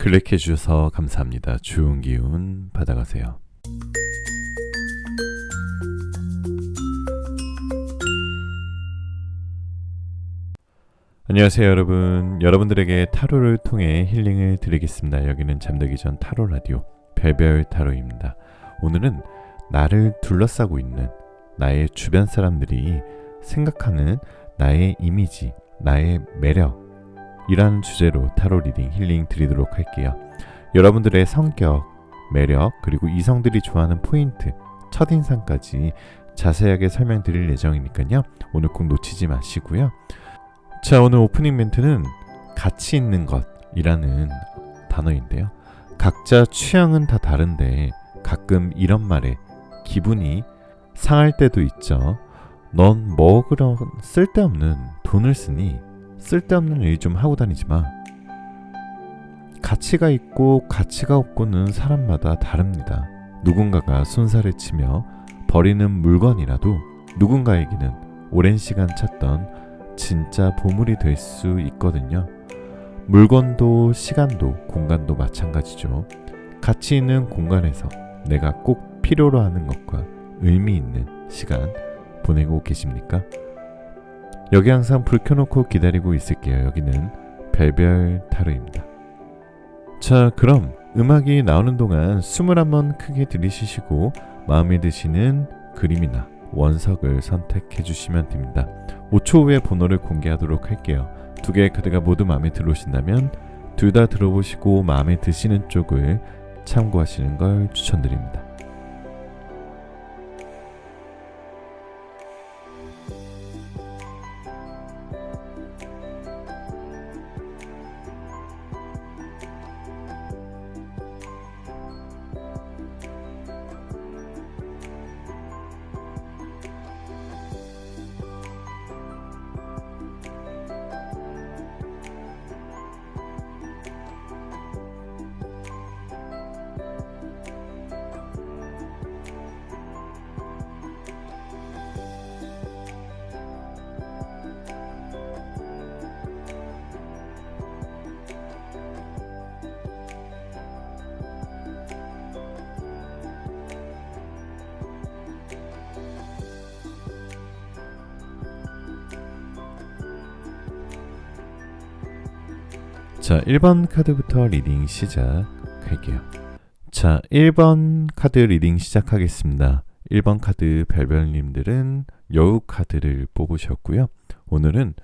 클릭해 주셔서 감사합니다. 좋은 기운 받아가세요. 안녕하세요 여러분. 여러분들에게 타로를 통해 힐링을 드리겠습니다. 여기는 잠들기 전 타로 라디오 별별 타로입니다. 오늘은 나를 둘러싸고 있는 나의 주변 사람들이 생각하는 나의 이미지, 나의 매력 이라는 주제로 타로 리딩 힐링 드리도록 할게요. 여러분들의 성격, 매력, 그리고 이성들이 좋아하는 포인트, 첫인상까지 자세하게 설명드릴 예정이니까요. 오늘 꼭 놓치지 마시고요. 자, 오늘 오프닝 멘트는 가치 있는 것이라는 단어인데요. 각자 취향은 다 다른데 가끔 이런 말에 기분이 상할 때도 있죠. 넌 뭐 그런 쓸데없는 돈을 쓰니 쓸데없는 일 좀 하고 다니지 마. 가치가 있고 가치가 없고는 사람마다 다릅니다. 누군가가 손살을 치며 버리는 물건이라도 누군가에게는 오랜 시간 찾던 진짜 보물이 될 수 있거든요. 물건도 시간도 공간도 마찬가지죠. 가치 있는 공간에서 내가 꼭 필요로 하는 것과 의미 있는 시간 보내고 계십니까? 여기 항상 불 켜놓고 기다리고 있을게요. 여기는 별별 타로입니다. 자, 그럼 음악이 나오는 동안 숨을 한번 크게 들이쉬시고 마음에 드시는 그림이나 원석을 선택해 주시면 됩니다. 5초 후에 번호를 공개하도록 할게요. 두 개의 카드가 모두 마음에 들어오신다면 둘 다 들어보시고 마음에 드시는 쪽을 참고하시는 걸 추천드립니다. 자, 1번 카드부터 리딩 시작할게요. 자, 1번 카드 리딩 시작하겠습니다. 1번 카드 별별님들은 여우 카드를 뽑으셨고요. 오늘은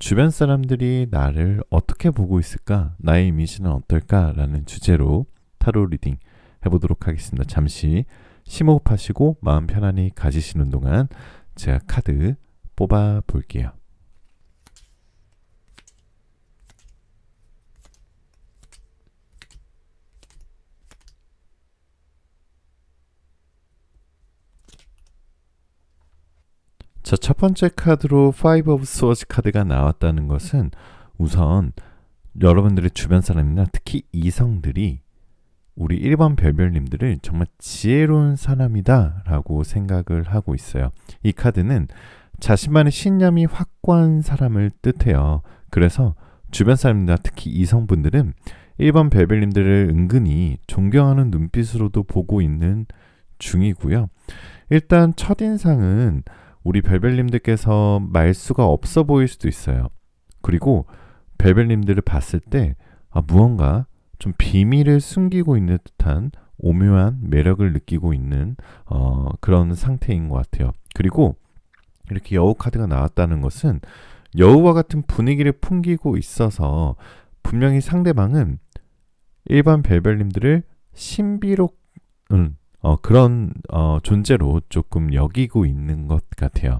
주변 사람들이 나를 어떻게 보고 있을까? 나의 이미지는 어떨까? 라는 주제로 타로 리딩 해보도록 하겠습니다. 잠시 심호흡하시고 마음 편안히 가지시는 동안 제가 카드 뽑아 볼게요. 자, 첫 번째 카드로 Five of Swords 카드가 나왔다는 것은 우선 여러분들의 주변 사람이나 특히 이성들이 우리 1번 별별님들을 정말 지혜로운 사람이다 라고 생각을 하고 있어요. 이 카드는 자신만의 신념이 확고한 사람을 뜻해요. 그래서 주변 사람이나 특히 이성분들은 1번 별별님들을 은근히 존경하는 눈빛으로도 보고 있는 중이고요. 일단 첫인상은 우리 별별님들께서 말수가 없어 보일 수도 있어요. 그리고 별별님들을 봤을 때 무언가 좀 비밀을 숨기고 있는 듯한 오묘한 매력을 느끼고 있는 그런 상태인 것 같아요. 그리고 이렇게 여우 카드가 나왔다는 것은 여우와 같은 분위기를 풍기고 있어서 분명히 상대방은 일반 별별님들을 신비로운 그런 존재로 조금 여기고 있는 것 같아요.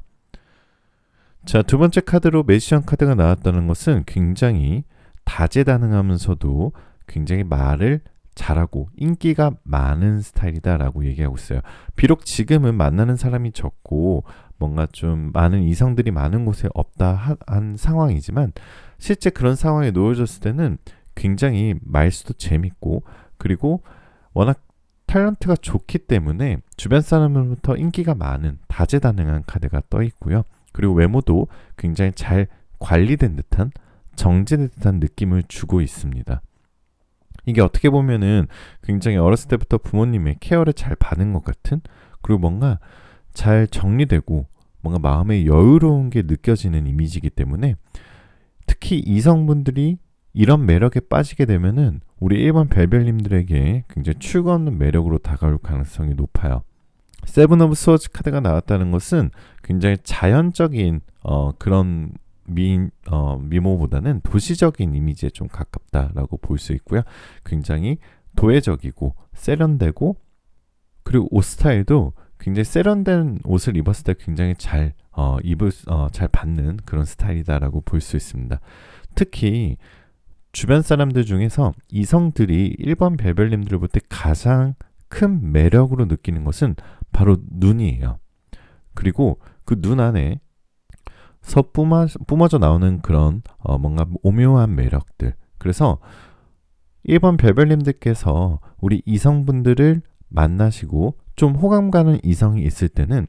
자, 두 번째 카드로 매지션 카드가 나왔다는 것은 굉장히 다재다능하면서도 굉장히 말을 잘하고 인기가 많은 스타일이다라고 얘기하고 있어요. 비록 지금은 만나는 사람이 적고 뭔가 좀 많은 이성들이 많은 곳에 없다 한 상황이지만 실제 그런 상황에 놓여졌을 때는 굉장히 말수도 재밌고 그리고 워낙 탤런트가 좋기 때문에 주변 사람으로부터 인기가 많은 다재다능한 카드가 떠 있고요. 그리고 외모도 굉장히 잘 관리된 듯한 정제된 듯한 느낌을 주고 있습니다. 이게 어떻게 보면은 굉장히 어렸을 때부터 부모님의 케어를 잘 받은 것 같은, 그리고 뭔가 잘 정리되고 뭔가 마음에 여유로운 게 느껴지는 이미지이기 때문에 특히 이성분들이 이런 매력에 빠지게 되면은 우리 일반 별별님들에게 굉장히 출구 없는 매력으로 다가올 가능성이 높아요. 세븐 오브 스워즈 카드가 나왔다는 것은 굉장히 자연적인 그런 미모보다는 도시적인 이미지에 좀 가깝다라고 볼 수 있고요. 굉장히 도회적이고 세련되고, 그리고 옷 스타일도 굉장히 세련된 옷을 입었을 때 굉장히 잘 받는 그런 스타일이다라고 볼 수 있습니다. 특히 주변 사람들 중에서 이성들이 1번 별별님들을 볼 때 가장 큰 매력으로 느끼는 것은 바로 눈이에요. 그리고 그 눈 안에 뿜어져 나오는 그런 뭔가 오묘한 매력들. 그래서 1번 별별님들께서 우리 이성분들을 만나시고 좀 호감 가는 이성이 있을 때는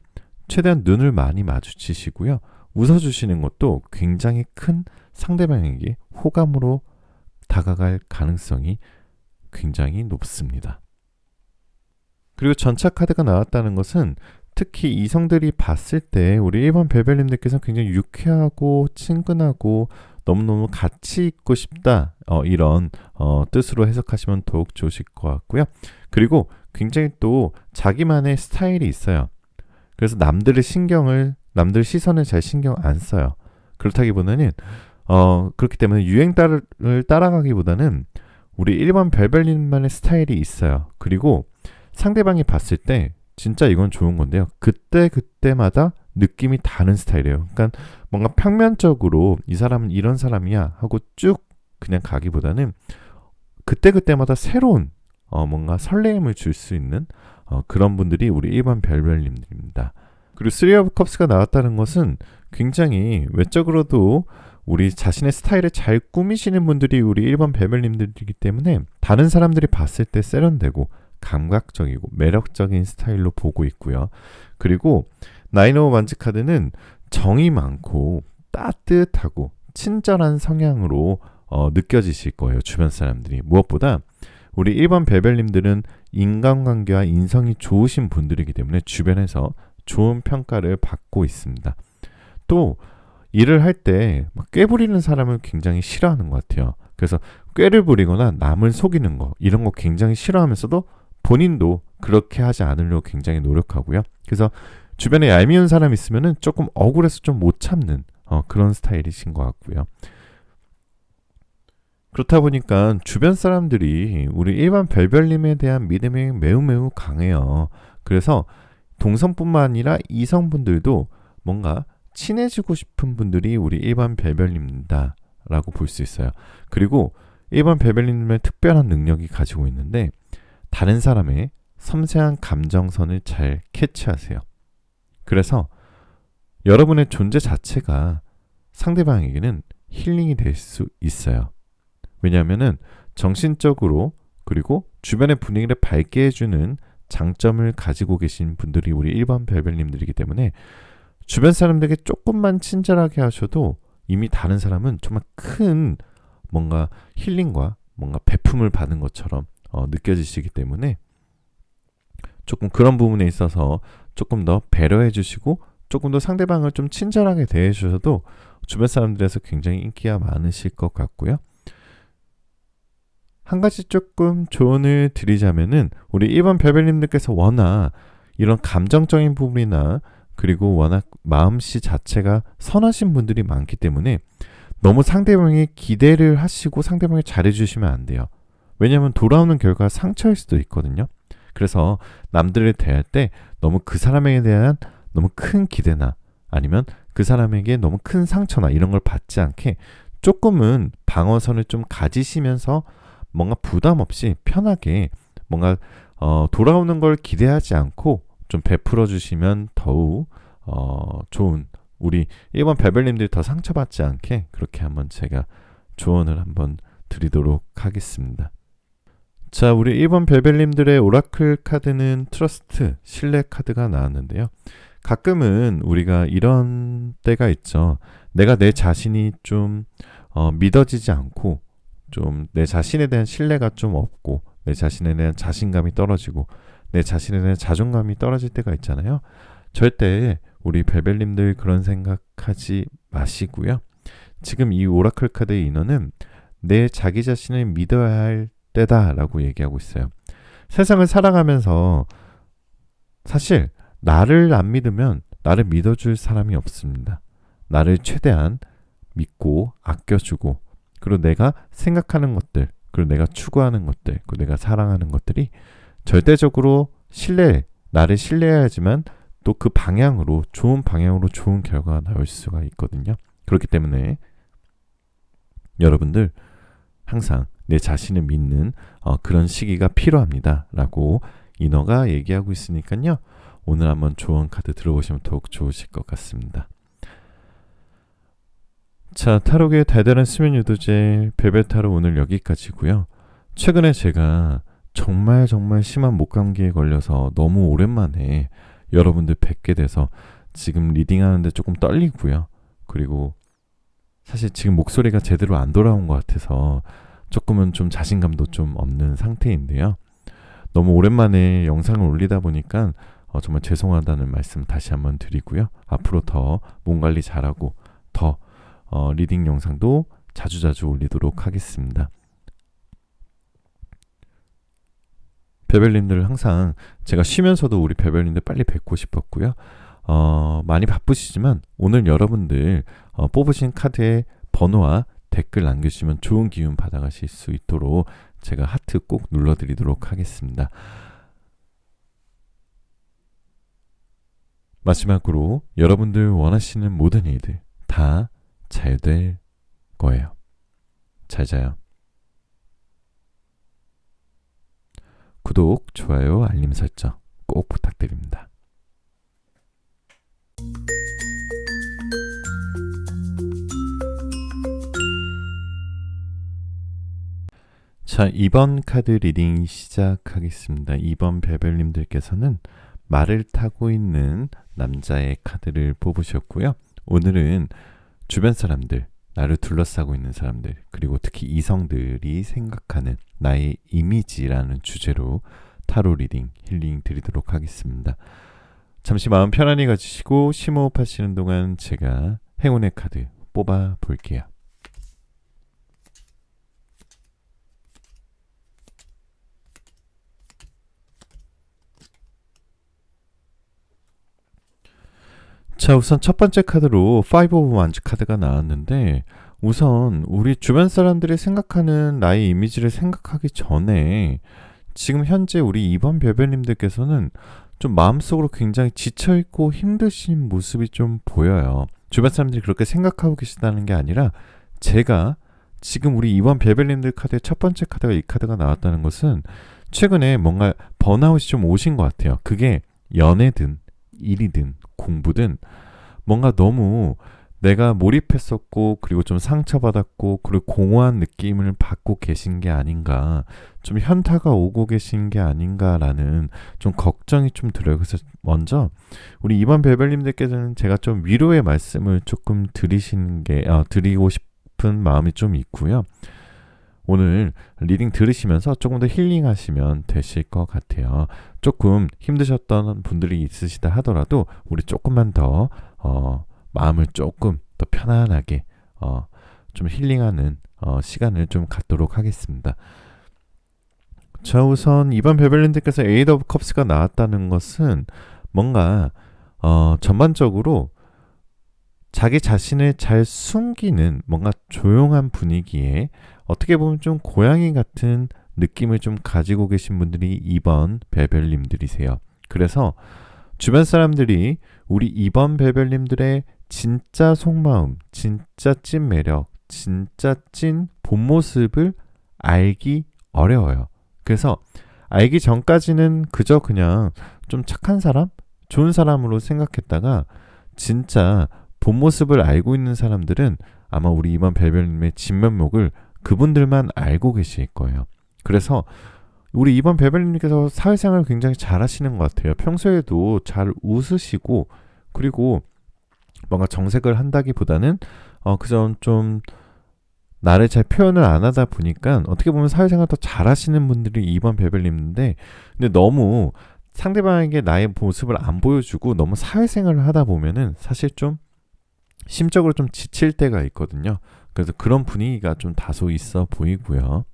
최대한 눈을 많이 마주치시고요. 웃어주시는 것도 굉장히 큰 상대방에게 호감으로 다가갈 가능성이 굉장히 높습니다. 그리고 전차 카드가 나왔다는 것은 특히 이성들이 봤을 때 우리 1번 별별님들께서 굉장히 유쾌하고 친근하고 너무너무 같이 있고 싶다, 이런 뜻으로 해석하시면 더욱 좋으실 것 같고요. 그리고 굉장히 또 자기만의 스타일이 있어요. 그래서 남들 시선을 잘 신경 안 써요. 그렇다기보다는 그렇기 때문에 유행을 따라가기보다는 우리 1번 별별님만의 스타일이 있어요. 그리고 상대방이 봤을 때 진짜 이건 좋은 건데요. 그때마다 느낌이 다른 스타일이에요. 그러니까 뭔가 평면적으로 이 사람은 이런 사람이야 하고 쭉 그냥 가기보다는 그때마다 새로운 뭔가 설레임을 줄 수 있는 그런 분들이 우리 1번 별별님들입니다. 그리고 3 of cups가 나왔다는 것은 굉장히 외적으로도 우리 자신의 스타일을 잘 꾸미시는 분들이 우리 1번 별별님들이기 때문에 다른 사람들이 봤을 때 세련되고 감각적이고 매력적인 스타일로 보고 있고요. 그리고 9 of wands 카드는 정이 많고 따뜻하고 친절한 성향으로 느껴지실 거예요. 주변 사람들이. 무엇보다 우리 1번 별별님들은 인간관계와 인성이 좋으신 분들이기 때문에 주변에서 좋은 평가를 받고 있습니다. 또 일을 할 때 꾀부리는 사람을 굉장히 싫어하는 것 같아요. 그래서 꾀를 부리거나 남을 속이는 거, 이런 거 굉장히 싫어하면서도 본인도 그렇게 하지 않으려고 굉장히 노력하고요. 그래서 주변에 얄미운 사람 있으면은 조금 억울해서 좀 못 참는 그런 스타일이신 것 같고요. 그렇다 보니까 주변 사람들이 우리 일반 별별님에 대한 믿음이 매우 매우 강해요. 그래서 동성뿐만 아니라 이성분들도 뭔가 친해지고 싶은 분들이 우리 일반 별별님이다 라고 볼 수 있어요. 그리고 일반 별별님의 특별한 능력이 가지고 있는데 다른 사람의 섬세한 감정선을 잘 캐치하세요. 그래서 여러분의 존재 자체가 상대방에게는 힐링이 될 수 있어요. 왜냐하면은 정신적으로 그리고 주변의 분위기를 밝게 해주는 장점을 가지고 계신 분들이 우리 1번 별별님들이기 때문에 주변 사람들에게 조금만 친절하게 하셔도 이미 다른 사람은 정말 큰 뭔가 힐링과 뭔가 배품을 받은 것처럼 느껴지시기 때문에 조금 그런 부분에 있어서 조금 더 배려해 주시고 조금 더 상대방을 좀 친절하게 대해 주셔도 주변 사람들에서 굉장히 인기가 많으실 것 같고요. 한 가지 조금 조언을 드리자면은 우리 1번 별별님들께서 워낙 이런 감정적인 부분이나 그리고 워낙 마음씨 자체가 선하신 분들이 많기 때문에 너무 상대방에 기대를 하시고 상대방을 잘해주시면 안 돼요. 왜냐하면 돌아오는 결과가 상처일 수도 있거든요. 그래서 남들을 대할 때 너무 그 사람에 대한 너무 큰 기대나 아니면 그 사람에게 너무 큰 상처나 이런 걸 받지 않게 조금은 방어선을 좀 가지시면서 뭔가 부담 없이 편하게 뭔가 돌아오는 걸 기대하지 않고 좀 베풀어 주시면 더욱 좋은 우리 1번 별별님들이 더 상처받지 않게 그렇게 한번 제가 조언을 한번 드리도록 하겠습니다. 자, 우리 1번 별별님들의 오라클 카드는 트러스트, 신뢰 카드가 나왔는데요. 가끔은 우리가 이런 때가 있죠. 내가 내 자신이 좀 믿어지지 않고 좀 내 자신에 대한 신뢰가 좀 없고 내 자신에 대한 자신감이 떨어지고 내 자신에 대한 자존감이 떨어질 때가 있잖아요. 절대 우리 벨벨님들 그런 생각하지 마시고요. 지금 이 오라클 카드의 인어는 내 자기 자신을 믿어야 할 때다라고 얘기하고 있어요. 세상을 살아가면서 사실 나를 안 믿으면 나를 믿어줄 사람이 없습니다. 나를 최대한 믿고 아껴주고 그리고 내가 생각하는 것들 그리고 내가 추구하는 것들 그리고 내가 사랑하는 것들이 절대적으로 나를 신뢰해야지만 또 그 방향으로 좋은 방향으로 좋은 결과가 나올 수가 있거든요. 그렇기 때문에 여러분들 항상 내 자신을 믿는 그런 시기가 필요합니다 라고 인어가 얘기하고 있으니까요. 오늘 한번 조언 카드 들어보시면 더욱 좋으실 것 같습니다. 자, 타로의 달달한 수면 유도제 벨벳타로 오늘 여기까지고요. 최근에 제가 정말 심한 목감기에 걸려서 너무 오랜만에 여러분들 뵙게 돼서 지금 리딩하는데 조금 떨리고요. 그리고 사실 지금 목소리가 제대로 안 돌아온 것 같아서 조금은 좀 자신감도 좀 없는 상태인데요. 너무 오랜만에 영상을 올리다 보니까 정말 죄송하다는 말씀 다시 한번 드리고요. 앞으로 더 몸 관리 잘하고 더 리딩 영상도 자주자주 올리도록 하겠습니다. 벨벨님들 항상 제가 쉬면서도 우리 벨벨님들 빨리 뵙고 싶었고요. 많이 바쁘시지만 오늘 여러분들 뽑으신 카드의 번호와 댓글 남겨주시면 좋은 기운 받아가실 수 있도록 제가 하트 꼭 눌러드리도록 하겠습니다. 마지막으로 여러분들 원하시는 모든 일들 다 잘 될 거예요. 잘 자요. 구독, 좋아요, 알림 설정 꼭 부탁드립니다. 자, 이번 카드 리딩 시작하겠습니다. 이번 벨벨님들께서는 말을 타고 있는 남자의 카드를 뽑으셨고요. 오늘은 주변 사람들, 나를 둘러싸고 있는 사람들, 그리고 특히 이성들이 생각하는 나의 이미지라는 주제로 타로 리딩, 힐링 드리도록 하겠습니다. 잠시 마음 편안히 가지시고 심호흡 하시는 동안 제가 행운의 카드 뽑아 볼게요. 자, 우선 첫 번째 카드로 5 of Wands 카드가 나왔는데 우선 우리 주변 사람들이 생각하는 나의 이미지를 생각하기 전에 지금 현재 우리 이번 벨벨님들께서는 좀 마음속으로 굉장히 지쳐있고 힘드신 모습이 좀 보여요. 주변 사람들이 그렇게 생각하고 계시다는 게 아니라 제가 지금 우리 이번 벨벨님들 카드의 첫 번째 카드가 이 카드가 나왔다는 것은 최근에 뭔가 번아웃이 좀 오신 것 같아요. 그게 연애든 일이든 공부든 뭔가 너무 내가 몰입했었고 그리고 좀 상처받았고 그리고 공허한 느낌을 받고 계신 게 아닌가, 좀 현타가 오고 계신 게 아닌가라는 좀 걱정이 좀 들어요. 그래서 먼저 우리 이번 벨벨님들께서는 제가 좀 위로의 말씀을 조금 드리고 싶은 마음이 좀 있고요. 오늘 리딩 들으시면서 조금 더 힐링하시면 되실 것 같아요. 조금 힘드셨던 분들이 있으시다 하더라도 우리 조금만 더 마음을 조금 더 편안하게 좀 힐링하는 시간을 좀 갖도록 하겠습니다. 자, 우선 이번 벨벨님들께서 에이드 오브 컵스가 나왔다는 것은 뭔가 전반적으로 자기 자신을 잘 숨기는 뭔가 조용한 분위기에 어떻게 보면 좀 고양이 같은 느낌을 좀 가지고 계신 분들이 이번 벨벨님들이세요. 그래서 주변 사람들이 우리 이번 벨벨님들의 진짜 속마음, 진짜 찐 매력, 진짜 찐 본 모습을 알기 어려워요. 그래서 알기 전까지는 그저 그냥 좀 착한 사람, 좋은 사람으로 생각했다가 진짜 본 모습을 알고 있는 사람들은 아마 우리 이번 벨벨님의 진면목을 그분들만 알고 계실 거예요. 그래서 우리 이번 벨벨님께서 사회생활을 굉장히 잘 하시는 것 같아요. 평소에도 잘 웃으시고 그리고 뭔가 정색을 한다기보다는 그저 좀 나를 잘 표현을 안 하다 보니까 어떻게 보면 사회생활 더 잘하시는 분들이 2번 별별님인데, 근데 너무 상대방에게 나의 모습을 안 보여주고 너무 사회생활을 하다 보면은 사실 좀 심적으로 좀 지칠 때가 있거든요. 그래서 그런 분위기가 좀 다소 있어 보이고요.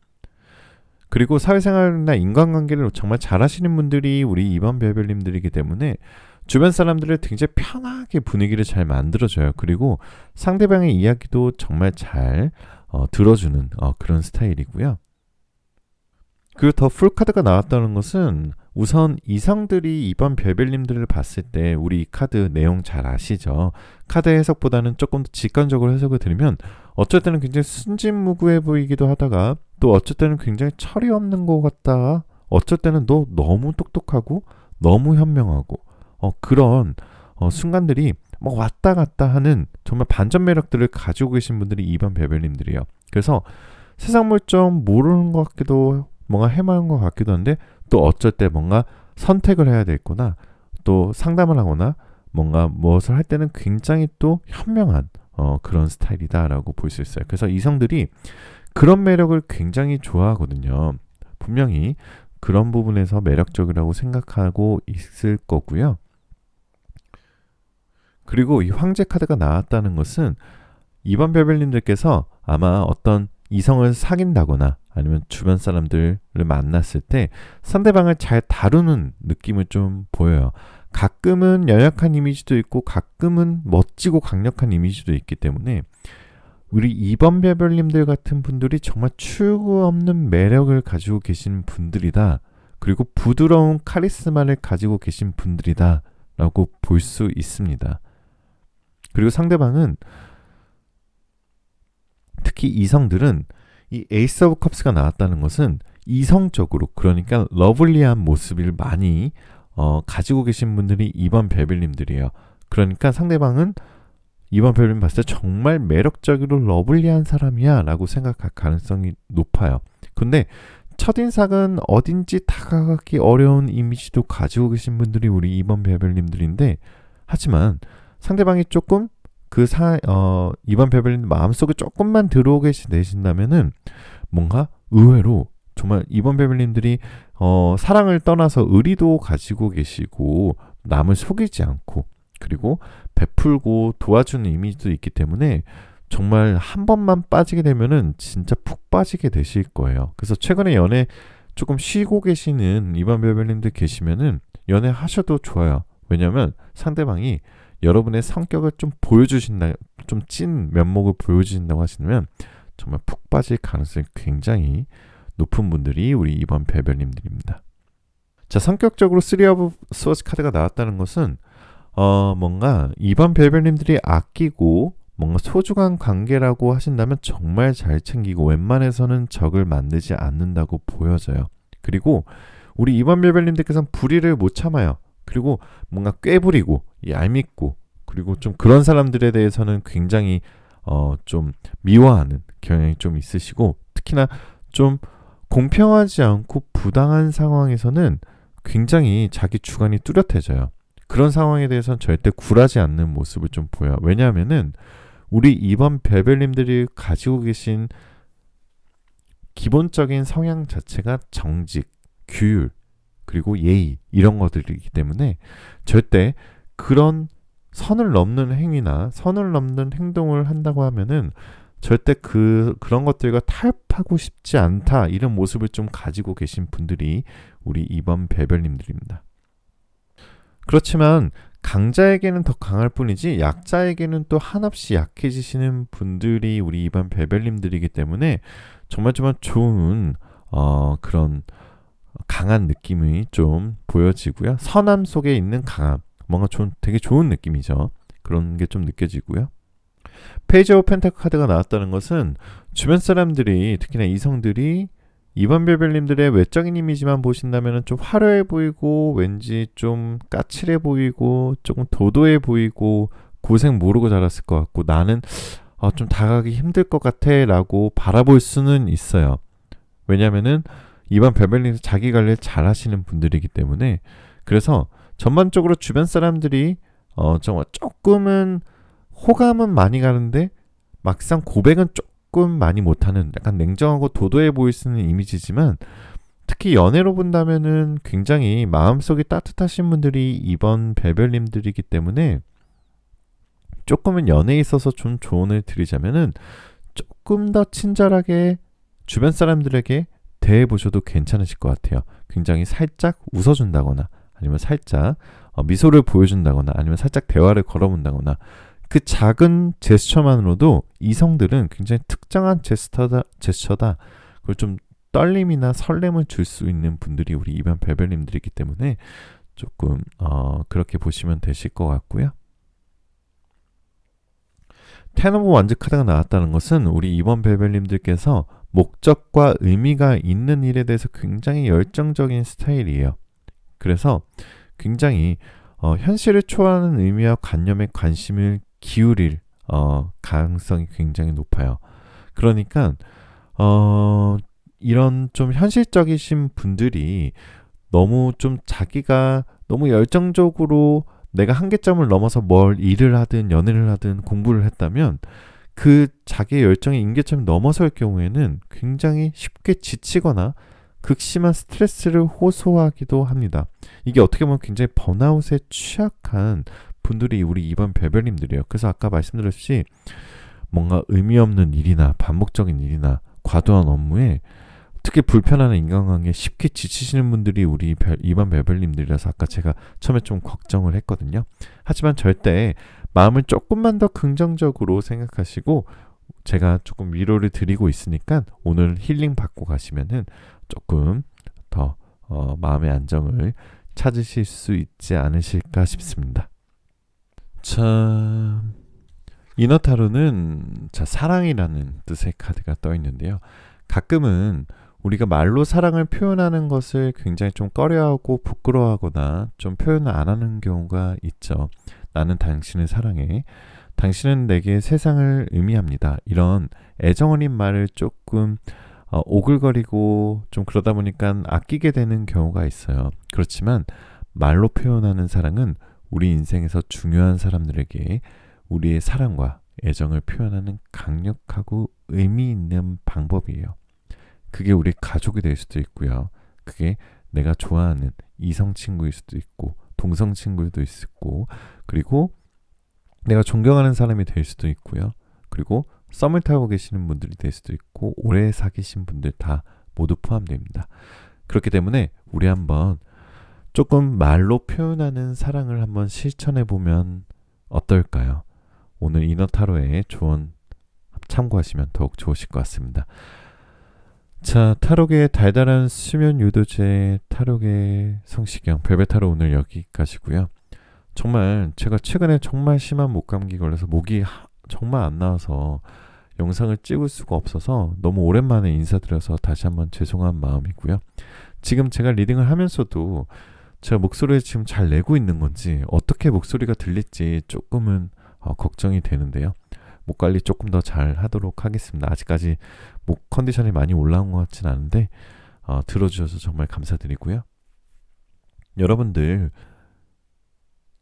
그리고 사회생활이나 인간관계를 정말 잘하시는 분들이 우리 2번 별별님들이기 때문에 주변 사람들을 굉장히 편하게 분위기를 잘 만들어줘요. 그리고 상대방의 이야기도 정말 잘 들어주는 그런 스타일이고요. 그리고 더 풀카드가 나왔다는 것은 우선 이성들이 이번 별별님들을 봤을 때 우리 이 카드 내용 잘 아시죠? 카드 해석보다는 조금 더 직관적으로 해석을 드리면 어쩔 때는 굉장히 순진무구해 보이기도 하다가 또 어쩔 때는 굉장히 철이 없는 것 같다가 어쩔 때는 너 너무 똑똑하고 너무 현명하고 그런 순간들이 막 왔다 갔다 하는 정말 반전 매력들을 가지고 계신 분들이 이번 별별님들이에요. 그래서 세상 물정 모르는 것 같기도 뭔가 해마한 것 같기도 한데 또 어쩔 때 뭔가 선택을 해야 되겠구나 또 상담을 하거나 뭔가 무엇을 할 때는 굉장히 또 현명한 그런 스타일이다라고 볼 수 있어요. 그래서 이성들이 그런 매력을 굉장히 좋아하거든요. 분명히 그런 부분에서 매력적이라고 생각하고 있을 거고요. 그리고 이 황제 카드가 나왔다는 것은 이번 별별님들께서 아마 어떤 이성을 사귄다거나 아니면 주변 사람들을 만났을 때 상대방을 잘 다루는 느낌을 좀 보여요. 가끔은 연약한 이미지도 있고 가끔은 멋지고 강력한 이미지도 있기 때문에 우리 이번 별별님들 같은 분들이 정말 출구 없는 매력을 가지고 계신 분들이다. 그리고 부드러운 카리스마를 가지고 계신 분들이다 라고 볼 수 있습니다. 그리고 상대방은 특히 이성들은 이 에이스 오브 컵스가 나왔다는 것은 이성적으로 그러니까 러블리한 모습을 많이 가지고 계신 분들이 이번 별별님들이에요. 그러니까 상대방은 이번 별별님 봤을 때 정말 매력적이고 러블리한 사람이야 라고 생각할 가능성이 높아요. 근데 첫인상은 어딘지 다가가기 어려운 이미지도 가지고 계신 분들이 우리 이번 별별님들인데 하지만 상대방이 조금 이번 별별님 마음속에 조금만 들어오게 되신다면은 뭔가 의외로 정말 이번 별별님들이 사랑을 떠나서 의리도 가지고 계시고 남을 속이지 않고 그리고 베풀고 도와주는 이미지도 있기 때문에 정말 한 번만 빠지게 되면은 진짜 푹 빠지게 되실 거예요. 그래서 최근에 연애 조금 쉬고 계시는 이번 별별님들 계시면은 연애 하셔도 좋아요. 왜냐면 상대방이 여러분의 성격을 좀 보여주신다, 좀 찐 면목을 보여주신다고 하시면 정말 푹 빠질 가능성이 굉장히 높은 분들이 우리 이번 별별님들입니다. 자, 성격적으로 3 오브 스워즈 카드가 나왔다는 것은 뭔가 이번 별별님들이 아끼고 뭔가 소중한 관계라고 하신다면 정말 잘 챙기고 웬만해서는 적을 만들지 않는다고 보여져요. 그리고 우리 이번 별별님들께서는 불의를 못 참아요. 그리고 뭔가 꾀부리고 얄밉고 그리고 좀 그런 사람들에 대해서는 굉장히 좀 미워하는 경향이 좀 있으시고 특히나 좀 공평하지 않고 부당한 상황에서는 굉장히 자기 주관이 뚜렷해져요. 그런 상황에 대해서는 절대 굴하지 않는 모습을 좀 보여요. 왜냐하면은 우리 이번 별별님들이 가지고 계신 기본적인 성향 자체가 정직, 규율, 그리고 예의 이런 것들이기 때문에 절대 그런 선을 넘는 행위나 선을 넘는 행동을 한다고 하면은 절대 그런 것들과 타협하고 싶지 않다 이런 모습을 좀 가지고 계신 분들이 우리 이번 별별님들입니다. 그렇지만 강자에게는 더 강할 뿐이지 약자에게는 또 한없이 약해지시는 분들이 우리 이번 별별님들이기 때문에 정말 좋은 그런 강한 느낌이 좀 보여지고요. 선함 속에 있는 강함, 뭔가 되게 좋은 느낌이죠. 그런 게 좀 느껴지고요. 페이지 오브 펜타클 카드가 나왔다는 것은 주변 사람들이 특히나 이성들이 이번 별별님들의 외적인 이미지만 보신다면 좀 화려해 보이고 왠지 좀 까칠해 보이고 조금 도도해 보이고 고생 모르고 자랐을 것 같고 나는 좀 다가가기 힘들 것 같아 라고 바라볼 수는 있어요. 왜냐면은 이번 별별님들 자기 관리를 잘 하시는 분들이기 때문에 그래서 전반적으로 주변 사람들이 정말 조금은 호감은 많이 가는데 막상 고백은 조금 많이 못하는 약간 냉정하고 도도해 보일 수 있는 이미지지만 특히 연애로 본다면은 굉장히 마음속이 따뜻하신 분들이 이번 별별님들이기 때문에 조금은 연애에 있어서 좀 조언을 드리자면은 조금 더 친절하게 주변 사람들에게 대해보셔도 괜찮으실 것 같아요. 굉장히 살짝 웃어준다거나 아니면 살짝 미소를 보여준다거나 아니면 살짝 대화를 걸어본다거나 그 작은 제스처만으로도 이성들은 굉장히 특정한 제스처다. 그걸 좀 떨림이나 설렘을 줄 수 있는 분들이 우리 이번 별별님들이기 때문에 조금 그렇게 보시면 되실 것 같고요. 텐 오브 완즈 카드가 나왔다는 것은 우리 이번 별별님들께서 목적과 의미가 있는 일에 대해서 굉장히 열정적인 스타일이에요. 그래서 굉장히 현실을 초월하는 의미와 관념에 관심을 기울일 가능성이 굉장히 높아요. 그러니까 이런 좀 현실적이신 분들이 너무 좀 자기가 너무 열정적으로 내가 한계점을 넘어서 뭘 일을 하든 연애를 하든 공부를 했다면 그 자기의 열정의 임계점을 넘어설 경우에는 굉장히 쉽게 지치거나 극심한 스트레스를 호소하기도 합니다. 이게 어떻게 보면 굉장히 번아웃에 취약한 분들이 우리 이번 별별님들이에요. 그래서 아까 말씀드렸듯이 뭔가 의미 없는 일이나 반복적인 일이나 과도한 업무에 특히 불편한 인간관계에 쉽게 지치시는 분들이 우리 이번 별별님들이라서 아까 제가 처음에 좀 걱정을 했거든요. 하지만 절대 마음을 조금만 더 긍정적으로 생각하시고 제가 조금 위로를 드리고 있으니까 오늘 힐링 받고 가시면은 조금 더 마음의 안정을 찾으실 수 있지 않으실까 싶습니다. 자, 이너타로는 사랑이라는 뜻의 카드가 떠 있는데요. 가끔은 우리가 말로 사랑을 표현하는 것을 굉장히 좀 꺼려하고 부끄러워하거나 좀 표현을 안 하는 경우가 있죠. 나는 당신을 사랑해. 당신은 내게 세상을 의미합니다. 이런 애정 어린 말을 조금 오글거리고 좀 그러다 보니까 아끼게 되는 경우가 있어요. 그렇지만 말로 표현하는 사랑은 우리 인생에서 중요한 사람들에게 우리의 사랑과 애정을 표현하는 강력하고 의미 있는 방법이에요. 그게 우리 가족이 될 수도 있고요. 그게 내가 좋아하는 이성 친구일 수도 있고 동성 친구도 있고 그리고 내가 존경하는 사람이 될 수도 있고요. 그리고 썸을 타고 계시는 분들이 될 수도 있고 오래 사귀신 분들 다 모두 포함됩니다. 그렇기 때문에 우리 한번 조금 말로 표현하는 사랑을 한번 실천해 보면 어떨까요? 오늘 이너타로의 조언 참고하시면 더욱 좋으실 것 같습니다. 자, 타로의 달달한 수면 유도제 타로의 성시경 별별타로 오늘 여기까지고요. 정말 제가 최근에 정말 심한 목감기 걸려서 목이 정말 안 나와서 영상을 찍을 수가 없어서 너무 오랜만에 인사드려서 다시 한번 죄송한 마음이고요. 지금 제가 리딩을 하면서도 제가 목소리를 지금 잘 내고 있는 건지 어떻게 목소리가 들릴지 조금은 걱정이 되는데요. 목 관리 조금 더 잘 하도록 하겠습니다. 아직까지 목 컨디션이 많이 올라온 것 같진 않은데 들어주셔서 정말 감사드리고요. 여러분들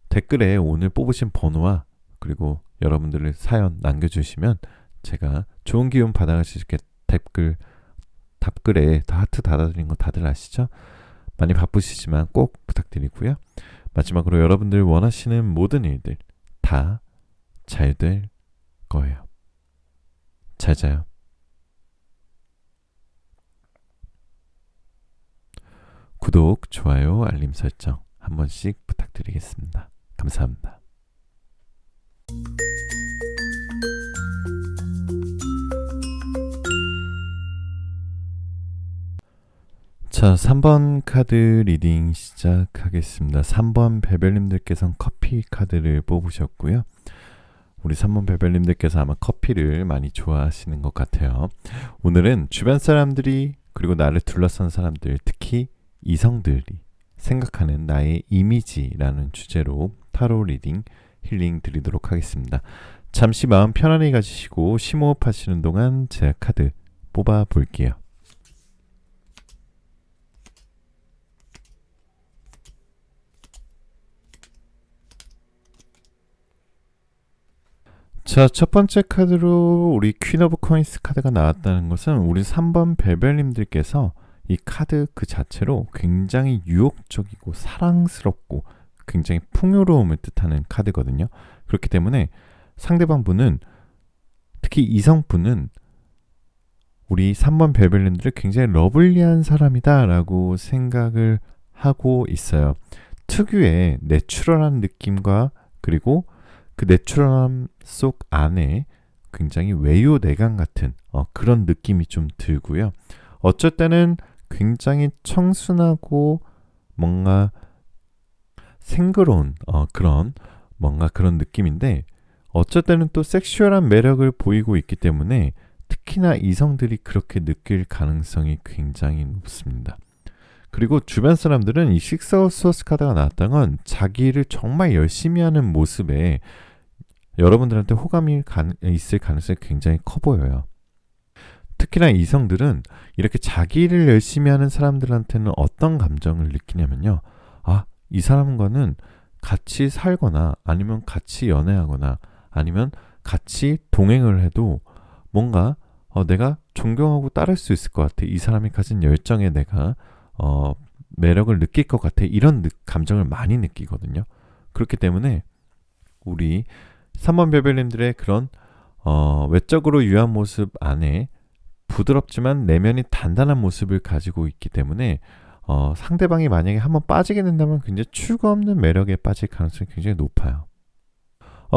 댓글에 오늘 뽑으신 번호와 그리고 여러분들의 사연 남겨주시면 제가 좋은 기운 받아갈 수 있게 답글에 다 하트 달아드린 거 다들 아시죠? 많이 바쁘시지만 꼭 부탁드리고요. 마지막으로 여러분들 원하시는 모든 일들 다 잘 될 거예요. 잘 자요. 구독, 좋아요, 알림 설정 한 번씩 부탁드리겠습니다. 감사합니다. 자, 3번 카드 리딩 시작하겠습니다. 3번 별별님들께서는 커피 카드를 뽑으셨고요. 우리 3번 별별님들께서 아마 커피를 많이 좋아하시는 것 같아요. 오늘은 주변 사람들이 그리고 나를 둘러싼 사람들, 특히 이성들이 생각하는 나의 이미지라는 주제로 타로 리딩 힐링 드리도록 하겠습니다. 잠시 마음 편안히 가지시고 심호흡 하시는 동안 제가 카드 뽑아 볼게요. 자, 첫 번째 카드로 우리 퀸 오브 코인스 카드가 나왔다는 것은 우리 3번 벨벨님들께서 이 카드 그 자체로 굉장히 유혹적이고 사랑스럽고 굉장히 풍요로움을 뜻하는 카드거든요. 그렇기 때문에 상대방 분은, 특히 이성분은 우리 3번 벨벨님들을 굉장히 러블리한 사람이다 라고 생각을 하고 있어요. 특유의 내추럴한 느낌과 그리고 그 내추럴함 속 안에 굉장히 외유내강 같은 그런 느낌이 좀 들고요. 어쩔 때는 굉장히 청순하고 뭔가 생그러운 그런 뭔가 그런 느낌인데, 어쩔 때는 또 섹슈얼한 매력을 보이고 있기 때문에 특히나 이성들이 그렇게 느낄 가능성이 굉장히 높습니다. 그리고 주변 사람들은 이 식스 오브 소스 카드가 나왔다는 건 자기를 정말 열심히 하는 모습에 여러분들한테 호감이 있을 가능성이 굉장히 커 보여요. 특히나 이성들은 이렇게 자기를 열심히 하는 사람들한테는 어떤 감정을 느끼냐면요. 아, 이 사람과는 같이 살거나 아니면 같이 연애하거나 아니면 같이 동행을 해도 뭔가 내가 존경하고 따를 수 있을 것 같아. 이 사람이 가진 열정에 내가 매력을 느낄 것 같아. 이런 감정을 많이 느끼거든요. 그렇기 때문에 우리 3번 벨벨님들의 그런 외적으로 유한 모습 안에 부드럽지만 내면이 단단한 모습을 가지고 있기 때문에 상대방이 만약에 한번 빠지게 된다면 굉장히 출구 없는 매력에 빠질 가능성이 굉장히 높아요.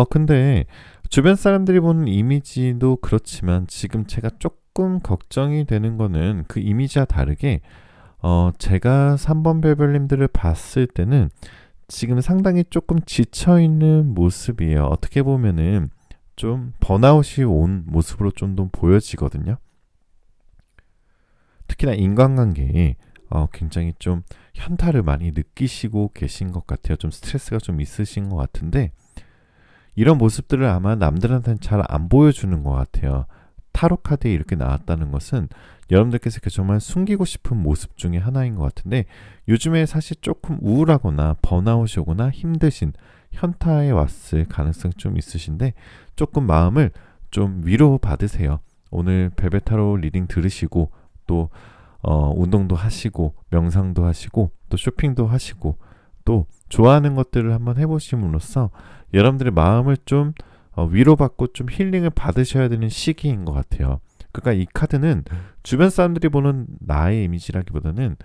근데 주변 사람들이 보는 이미지도 그렇지만 지금 제가 조금 걱정이 되는 거는 그 이미지와 다르게 제가 3번 벨벨님들을 봤을 때는 지금 상당히 조금 지쳐있는 모습이에요. 어떻게 보면은 좀 번아웃이 온 모습으로 좀 더 보여지거든요. 특히나 인간관계에 굉장히 좀 현타를 많이 느끼시고 계신 것 같아요. 좀 스트레스가 좀 있으신 것 같은데, 이런 모습들을 아마 남들한테는 잘 안 보여주는 것 같아요. 타로 카드에 이렇게 나왔다는 것은 여러분들께서 정말 숨기고 싶은 모습 중에 하나인 것 같은데, 요즘에 사실 조금 우울하거나 번아웃이 오거나 힘드신 현타에 왔을 가능성이 좀 있으신데 조금 마음을 좀 위로받으세요. 오늘 벨벳타로 리딩 들으시고 또 운동도 하시고 명상도 하시고 또 쇼핑도 하시고 또 좋아하는 것들을 한번 해보심으로써 여러분들의 마음을 좀 위로받고 좀 힐링을 받으셔야 되는 시기인 것 같아요. 그러니까 이 카드는 주변 사람들이 보는 나의 이미지라기보다는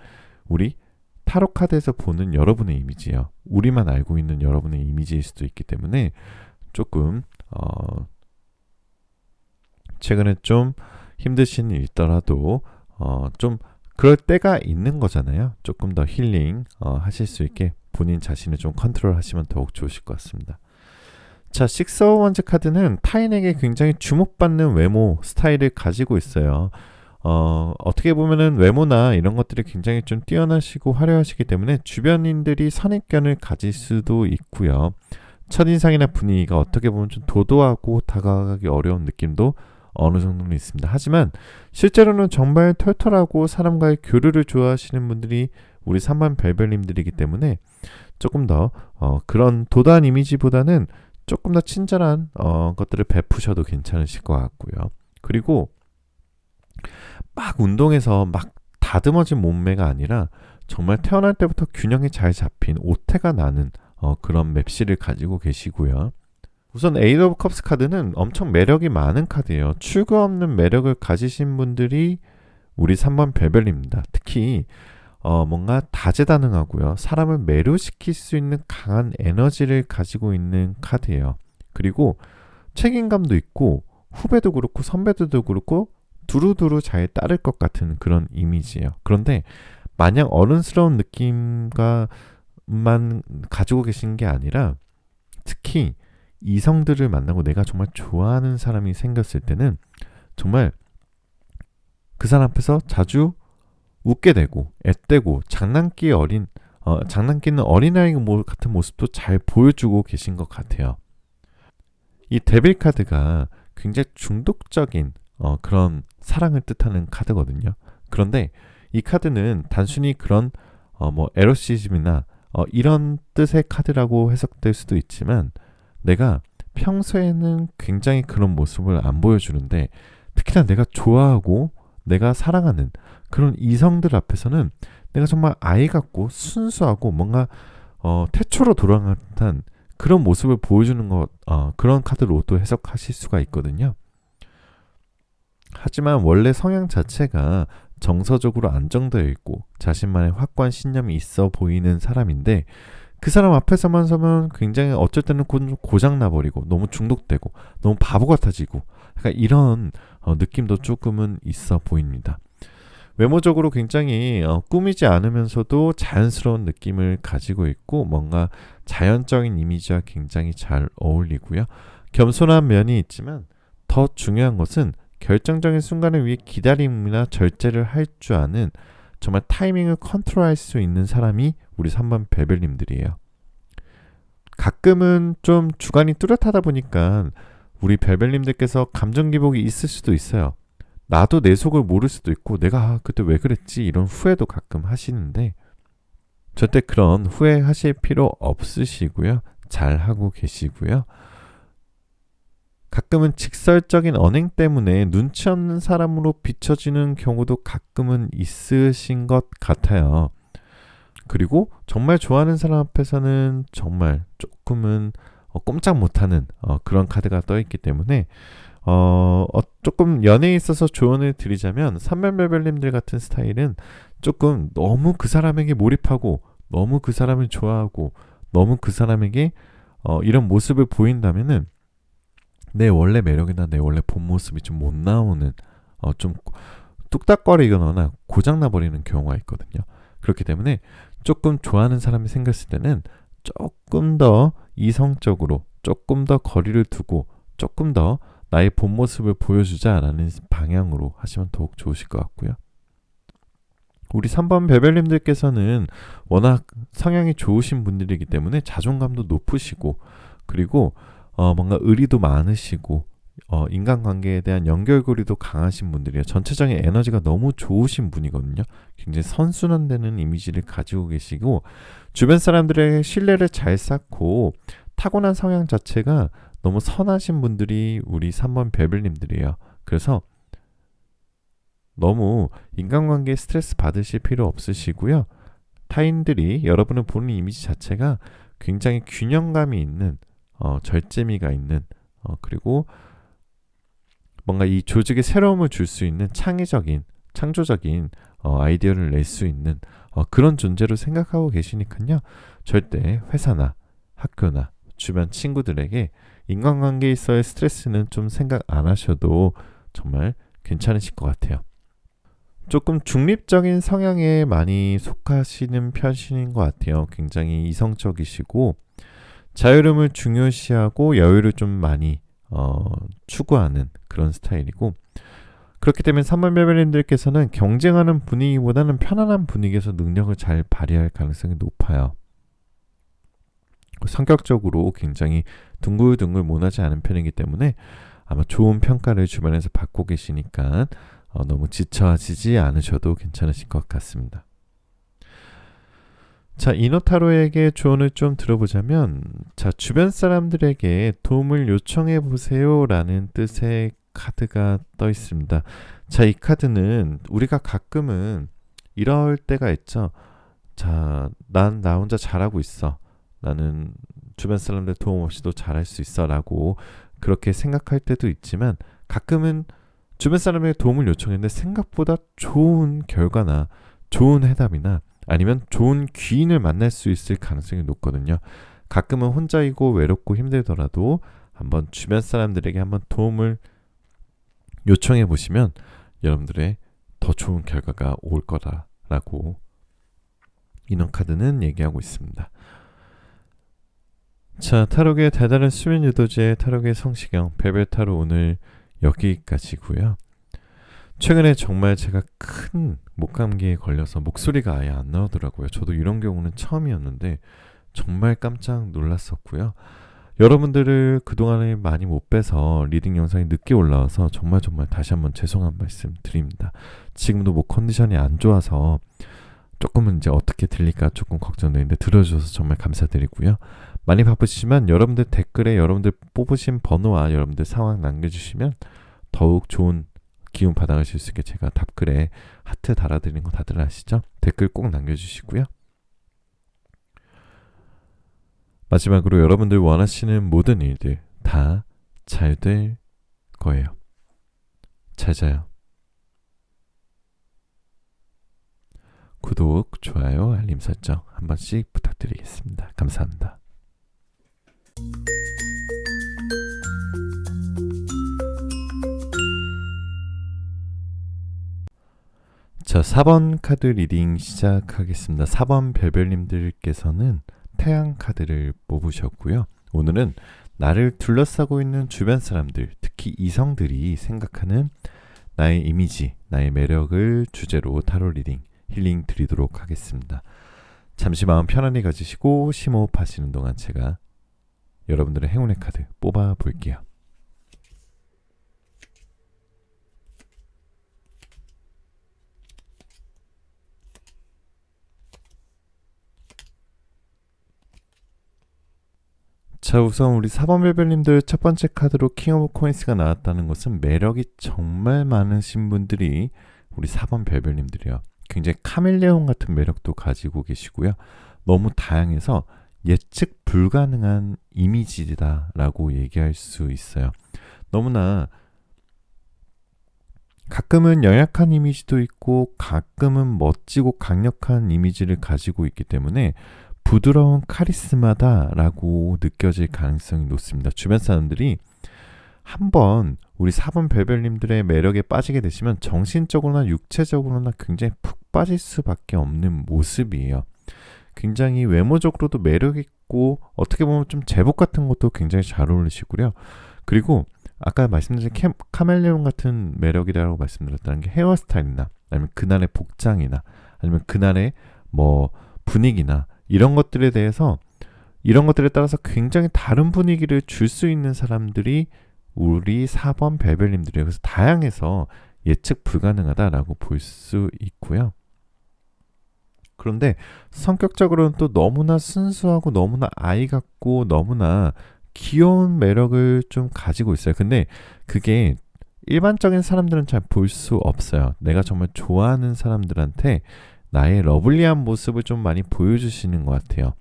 우리 타로 카드에서 보는 여러분의 이미지예요. 우리만 알고 있는 여러분의 이미지일 수도 있기 때문에 조금 최근에 좀 힘드신 일 있더라도 좀 그럴 때가 있는 거잖아요. 조금 더 힐링 하실 수 있게 본인 자신을 좀 컨트롤 하시면 더욱 좋으실 것 같습니다. 자, 식스 오브 원즈 카드는 타인에게 굉장히 주목받는 외모 스타일을 가지고 있어요. 어떻게 보면은 외모나 이런 것들이 굉장히 좀 뛰어나시고 화려하시기 때문에 주변인들이 선입견을 가질 수도 있고요. 첫인상이나 분위기가 어떻게 보면 좀 도도하고 다가가기 어려운 느낌도 어느 정도는 있습니다. 하지만 실제로는 정말 털털하고 사람과의 교류를 좋아하시는 분들이 우리 3번 벨벨님들이기 때문에 조금 더 그런 도도한 이미지보다는 조금 더 친절한 것들을 베푸셔도 괜찮으실 것 같고요. 그리고 막 운동해서 막 다듬어진 몸매가 아니라 정말 태어날 때부터 균형이 잘 잡힌 오태가 나는 그런 맵시를 가지고 계시고요. 우선 에이드 오브 컵스 카드는 엄청 매력이 많은 카드예요. 출구 없는 매력을 가지신 분들이 우리 3번 벨벨입니다. 특히 뭔가 다재다능하고요. 사람을 매료시킬 수 있는 강한 에너지를 가지고 있는 카드예요. 그리고 책임감도 있고 후배도 그렇고 선배들도 그렇고 두루두루 잘 따를 것 같은 그런 이미지예요. 그런데 마냥 어른스러운 느낌만 가지고 계신 게 아니라 특히 이성들을 만나고 내가 정말 좋아하는 사람이 생겼을 때는 정말 그 사람 앞에서 자주 웃게 되고 앳되고 장난기는 어린아이 같은 모습도 잘 보여주고 계신 것 같아요. 이 데빌 카드가 굉장히 중독적인 그런 사랑을 뜻하는 카드거든요. 그런데 이 카드는 단순히 그런 에로시즘이나 이런 뜻의 카드라고 해석될 수도 있지만 내가 평소에는 굉장히 그런 모습을 안 보여주는데 특히나 내가 좋아하고 내가 사랑하는 그런 이성들 앞에서는 내가 정말 아이 같고 순수하고 뭔가 태초로 돌아간 듯한 그런 모습을 보여주는 것, 그런 카드로 또 해석하실 수가 있거든요. 하지만 원래 성향 자체가 정서적으로 안정되어 있고 자신만의 확고한 신념이 있어 보이는 사람인데 그 사람 앞에서만 서면 굉장히 어쩔 때는 고장 나버리고 너무 중독되고 너무 바보 같아지고 약간 이런 느낌도 조금은 있어 보입니다. 외모적으로 굉장히 꾸미지 않으면서도 자연스러운 느낌을 가지고 있고 뭔가 자연적인 이미지와 굉장히 잘 어울리고요. 겸손한 면이 있지만 더 중요한 것은 결정적인 순간을 위해 기다림이나 절제를 할 줄 아는 정말 타이밍을 컨트롤할 수 있는 사람이 우리 3번 별별님들이에요. 가끔은 좀 주관이 뚜렷하다 보니까 우리 별별님들께서 감정 기복이 있을 수도 있어요. 나도 내 속을 모를 수도 있고 내가 그때 왜 그랬지 이런 후회도 가끔 하시는데 절대 그런 후회하실 필요 없으시고요. 잘 하고 계시고요. 가끔은 직설적인 언행 때문에 눈치 없는 사람으로 비춰지는 경우도 가끔은 있으신 것 같아요. 그리고 정말 좋아하는 사람 앞에서는 정말 조금은 꼼짝 못하는 그런 카드가 떠있기 때문에 조금 연애에 있어서 조언을 드리자면 삼면별별님들 같은 스타일은 조금 너무 그 사람에게 몰입하고 너무 그 사람을 좋아하고 너무 그 사람에게 이런 모습을 보인다면은 내 원래 매력이나 내 원래 본 모습이 좀 못 나오는 좀 뚝딱거리거나 고장나 버리는 경우가 있거든요. 그렇기 때문에 조금 좋아하는 사람이 생겼을 때는 조금 더 이성적으로 조금 더 거리를 두고 조금 더 나의 본 모습을 보여주자라는 방향으로 하시면 더욱 좋으실 것 같고요. 우리 3번 별별님들께서는 워낙 성향이 좋으신 분들이기 때문에 자존감도 높으시고 그리고 뭔가 의리도 많으시고 인간관계에 대한 연결고리도 강하신 분들이에요. 전체적인 에너지가 너무 좋으신 분이거든요. 굉장히 선순환되는 이미지를 가지고 계시고 주변 사람들의 신뢰를 잘 쌓고 타고난 성향 자체가 너무 선하신 분들이 우리 3번 별별님들이에요. 그래서 너무 인간관계에 스트레스 받으실 필요 없으시고요. 타인들이 여러분을 보는 이미지 자체가 굉장히 균형감이 있는 절제미가 있는 그리고 뭔가 이 조직에 새로움을 줄 수 있는 창의적인 창조적인 아이디어를 낼 수 있는 그런 존재로 생각하고 계시니까요. 절대 회사나 학교나 주변 친구들에게 인간관계에서의 스트레스는 좀 생각 안 하셔도 정말 괜찮으실 것 같아요. 조금 중립적인 성향에 많이 속하시는 편이신 것 같아요. 굉장히 이성적이시고 자유로움을 중요시하고 여유를 좀 많이 추구하는 그런 스타일이고 그렇기 때문에 3번 별별님들께서는 경쟁하는 분위기보다는 편안한 분위기에서 능력을 잘 발휘할 가능성이 높아요. 성격적으로 굉장히 둥글둥글 모나지 않은 편이기 때문에 아마 좋은 평가를 주변에서 받고 계시니까 너무 지쳐지지 않으셔도 괜찮으실 것 같습니다. 자, 이노타로에게 조언을 좀 들어보자면 자, 주변 사람들에게 도움을 요청해 보세요 라는 뜻의 카드가 떠 있습니다. 자, 이 카드는 우리가 가끔은 이럴 때가 있죠. 자, 난 나 혼자 잘하고 있어. 나는 주변 사람들 도움 없이도 잘할 수 있어 라고 그렇게 생각할 때도 있지만 가끔은 주변 사람에게 도움을 요청했는데 생각보다 좋은 결과나 좋은 해답이나 아니면 좋은 귀인을 만날 수 있을 가능성이 높거든요. 가끔은 혼자이고 외롭고 힘들더라도 한번 주변 사람들에게 한번 도움을 요청해 보시면 여러분들의 더 좋은 결과가 올 거다라고 인원카드는 얘기하고 있습니다. 자, 타로의 달달한 수면 유도제 타로의 성시경 별별타로 오늘 여기까지고요. 최근에 정말 제가 큰 목감기에 걸려서 목소리가 아예 안 나오더라고요. 저도 이런 경우는 처음이었는데 정말 깜짝 놀랐었고요. 여러분들을 그동안에 많이 못 뵈서 리딩 영상이 늦게 올라와서 정말 다시 한번 죄송한 말씀 드립니다. 지금도 목 컨디션이 안 좋아서 조금은 이제 어떻게 들릴까 조금 걱정되는데 들어주셔서 정말 감사드리고요. 많이 바쁘시지만 여러분들 댓글에 여러분들 뽑으신 번호와 여러분들 상황 남겨주시면 더욱 좋은 기운 받아가실 수 있게 제가 답글에 하트 달아드리는 거 다들 아시죠? 댓글 꼭 남겨주시고요. 마지막으로 여러분들 원하시는 모든 일들 다 잘 될 거예요. 잘 자요. 구독, 좋아요, 알림 설정 한 번씩 부탁드리겠습니다. 감사합니다. 자, 4번 카드 리딩 시작하겠습니다. 4번 별별님들께서는 태양 카드를 뽑으셨고요. 오늘은 나를 둘러싸고 있는 주변 사람들, 특히 이성들이 생각하는 나의 이미지, 나의 매력을 주제로 타로 리딩, 힐링 드리도록 하겠습니다. 잠시 마음 편안히 가지시고 심호흡하시는 동안 제가 여러분들의 행운의 카드 뽑아 볼게요. 자, 우선 우리 4번 별별님들 첫 번째 카드로 킹 오브 코인스가 나왔다는 것은 매력이 정말 많으신 분들이 우리 4번 별별님들이요. 굉장히 카멜레온 같은 매력도 가지고 계시고요. 너무 다양해서 예측 불가능한 이미지다라고 얘기할 수 있어요. 너무나 가끔은 연약한 이미지도 있고 가끔은 멋지고 강력한 이미지를 가지고 있기 때문에 부드러운 카리스마다라고 느껴질 가능성이 높습니다. 주변 사람들이 한번 우리 4번 별별님들의 매력에 빠지게 되시면 정신적으로나 육체적으로나 굉장히 푹 빠질 수밖에 없는 모습이에요. 굉장히 외모적으로도 매력있고 어떻게 보면 좀 제복 같은 것도 굉장히 잘 어울리시고요. 그리고 아까 말씀드린 카멜레온 같은 매력이라고 말씀드렸다는 게 헤어스타일이나 아니면 그날의 복장이나 아니면 그날의 뭐 분위기나 이런 것들에 대해서 이런 것들에 따라서 굉장히 다른 분위기를 줄 수 있는 사람들이 우리 4번 별별님들이에요. 그래서 다양해서 예측 불가능하다라고 볼 수 있고요. 그런데 성격적으로는 또 너무나 순수하고 너무나 아이 같고 너무나 귀여운 매력을 좀 가지고 있어요. 근데 그게 일반적인 사람들은 잘 볼 수 없어요. 내가 정말 좋아하는 사람들한테 나의 러블리한 모습을 좀 많이 보여주시는 것 같아요.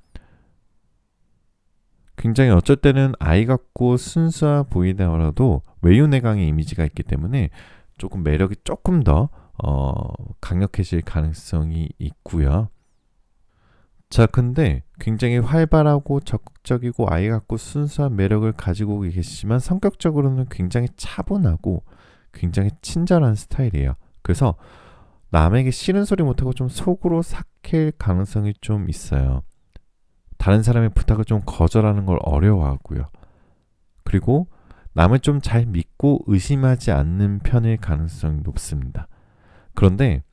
굉장히 어쩔 때는 아이 같고 순수해 보이더라도 외유내강의 이미지가 있기 때문에 조금 매력이 조금 더 강력해질 가능성이 있고요. 자, 근데 굉장히 활발하고 적극적이고 아이 같고 순수한 매력을 가지고 계시지만 성격적으로는 굉장히 차분하고 굉장히 친절한 스타일이에요. 그래서 남에게 싫은 소리 못하고 좀 속으로 삭힐 가능성이 좀 있어요. 다른 사람의 부탁을 좀 거절하는 걸 어려워하고요. 그리고 남을 좀 잘 믿고 의심하지 않는 편일 가능성이 높습니다. 그런데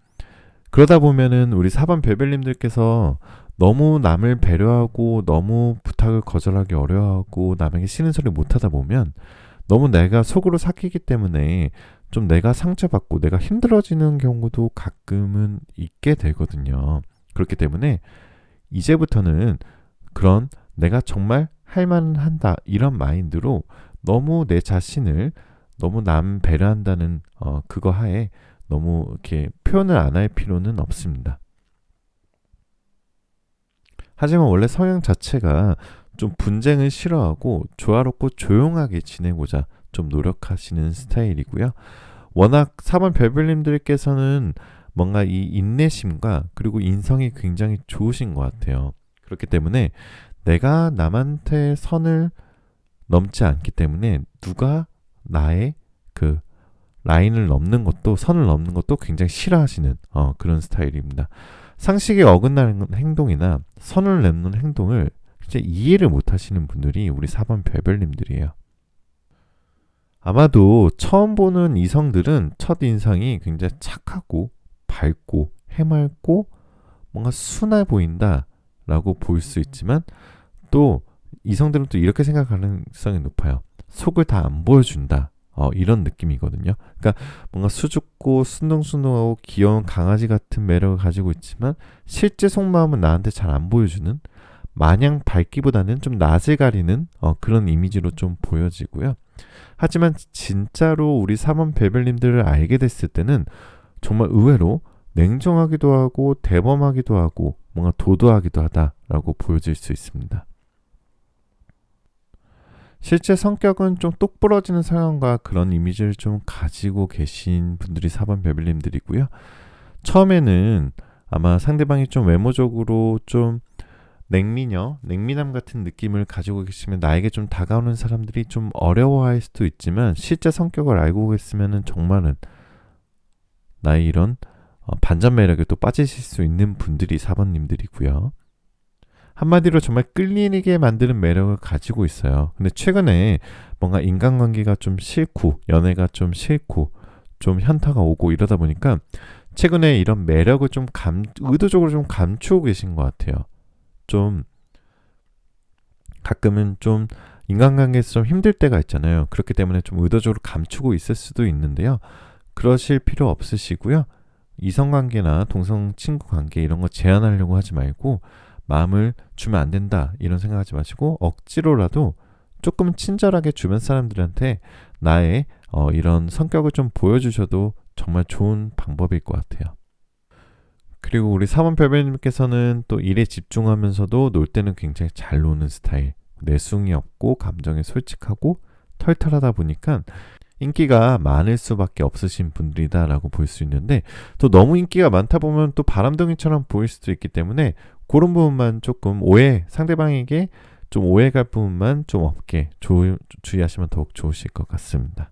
그러다 보면은 우리 4번 별별님들께서 너무 남을 배려하고 너무 부탁을 거절하기 어려워하고 남에게 싫은 소리 못하다 보면 너무 내가 속으로 삭히기 때문에 좀 내가 상처받고 내가 힘들어지는 경우도 가끔은 있게 되거든요. 그렇기 때문에 이제부터는 그런 내가 정말 할 만은 한다 이런 마인드로 너무 내 자신을 너무 남 배려한다는 그거 하에 너무 이렇게 표현을 안 할 필요는 없습니다. 하지만 원래 성향 자체가 좀 분쟁을 싫어하고 조화롭고 조용하게 지내고자 좀 노력하시는 스타일이고요. 워낙 4번 별별님들께서는 뭔가 이 인내심과 그리고 인성이 굉장히 좋으신 것 같아요. 그렇기 때문에 내가 남한테 선을 넘지 않기 때문에 누가 나의 그 라인을 넘는 것도 선을 넘는 것도 굉장히 싫어하시는 그런 스타일입니다. 상식에 어긋나는 행동이나 선을 넘는 행동을 진짜 이해를 못 하시는 분들이 우리 4번 별별님들이에요. 아마도 처음 보는 이성들은 첫 인상이 굉장히 착하고 밝고 해맑고 뭔가 순해 보인다라고 볼 수 있지만 또 이성들은 또 이렇게 생각할 가능성이 높아요. 속을 다 안 보여준다. 이런 느낌이거든요. 그러니까 뭔가 수줍고 순둥순둥하고 귀여운 강아지 같은 매력을 가지고 있지만 실제 속마음은 나한테 잘 안 보여주는, 마냥 밝기보다는 좀 낯을 가리는 그런 이미지로 좀 보여지고요. 하지만 진짜로 우리 사번 별별님들을 알게 됐을 때는 정말 의외로 냉정하기도 하고 대범하기도 하고 뭔가 도도하기도 하다라고 보여질 수 있습니다. 실제 성격은 좀 똑부러지는 성향과 그런 이미지를 좀 가지고 계신 분들이 4번 별별님들이고요. 처음에는 아마 상대방이 좀 외모적으로 좀 냉미남 같은 느낌을 가지고 계시면 나에게 좀 다가오는 사람들이 좀 어려워할 수도 있지만 실제 성격을 알고 계시면은 정말은 나의 이런 반전 매력에 또 빠지실 수 있는 분들이 4번님들이고요. 한마디로 정말 끌리게 만드는 매력을 가지고 있어요. 근데 최근에 뭔가 인간관계가 좀 싫고 연애가 좀 싫고 좀 현타가 오고 이러다 보니까 최근에 이런 매력을 좀 의도적으로 좀 감추고 계신 것 같아요. 좀 가끔은 좀 인간관계에서 좀 힘들 때가 있잖아요. 그렇기 때문에 좀 의도적으로 감추고 있을 수도 있는데요. 그러실 필요 없으시고요. 이성관계나 동성 친구 관계 이런 거 제한하려고 하지 말고 마음을 주면 안 된다 이런 생각하지 마시고 억지로라도 조금 친절하게 주변 사람들한테 나의 이런 성격을 좀 보여주셔도 정말 좋은 방법일 것 같아요. 그리고 우리 사원별별님께서는 또 일에 집중하면서도 놀 때는 굉장히 잘 노는 스타일, 내숭이 없고 감정에 솔직하고 털털하다 보니까 인기가 많을 수밖에 없으신 분들이다라고 볼 수 있는데 또 너무 인기가 많다 보면 또 바람둥이처럼 보일 수도 있기 때문에 그런 부분만 조금 상대방에게 좀 오해갈 부분만 좀 없게 주의하시면 더욱 좋으실 것 같습니다.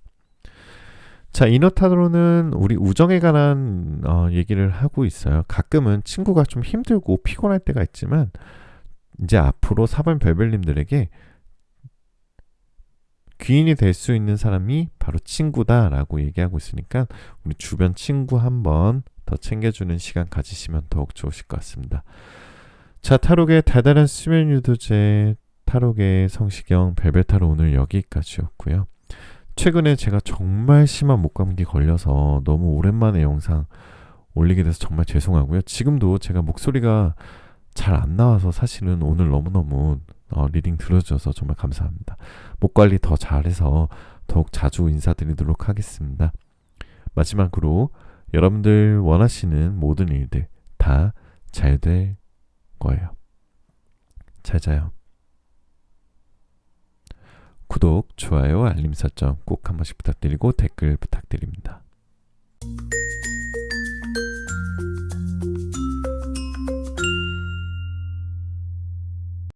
자, 이노타로는 우리 우정에 관한 얘기를 하고 있어요. 가끔은 친구가 좀 힘들고 피곤할 때가 있지만 이제 앞으로 4번 별별님들에게 귀인이 될 수 있는 사람이 바로 친구다라고 얘기하고 있으니까 우리 주변 친구 한번 더 챙겨주는 시간 가지시면 더욱 좋으실 것 같습니다. 자, 타로의 달달한 수면 유도제 타로의 성시경 별별타로 오늘 여기까지였고요. 최근에 제가 정말 심한 목감기 걸려서 너무 오랜만에 영상 올리게 돼서 정말 죄송하고요. 지금도 제가 목소리가 잘 안 나와서 사실은 오늘 너무너무 리딩 들어주셔서 정말 감사합니다. 목 관리 더 잘해서 더욱 자주 인사드리도록 하겠습니다. 마지막으로 여러분들 원하시는 모든 일들 다 잘 될 거예요. 잘 자요. 구독, 좋아요, 알림 설정 꼭 한 번씩 부탁드리고 댓글 부탁드립니다.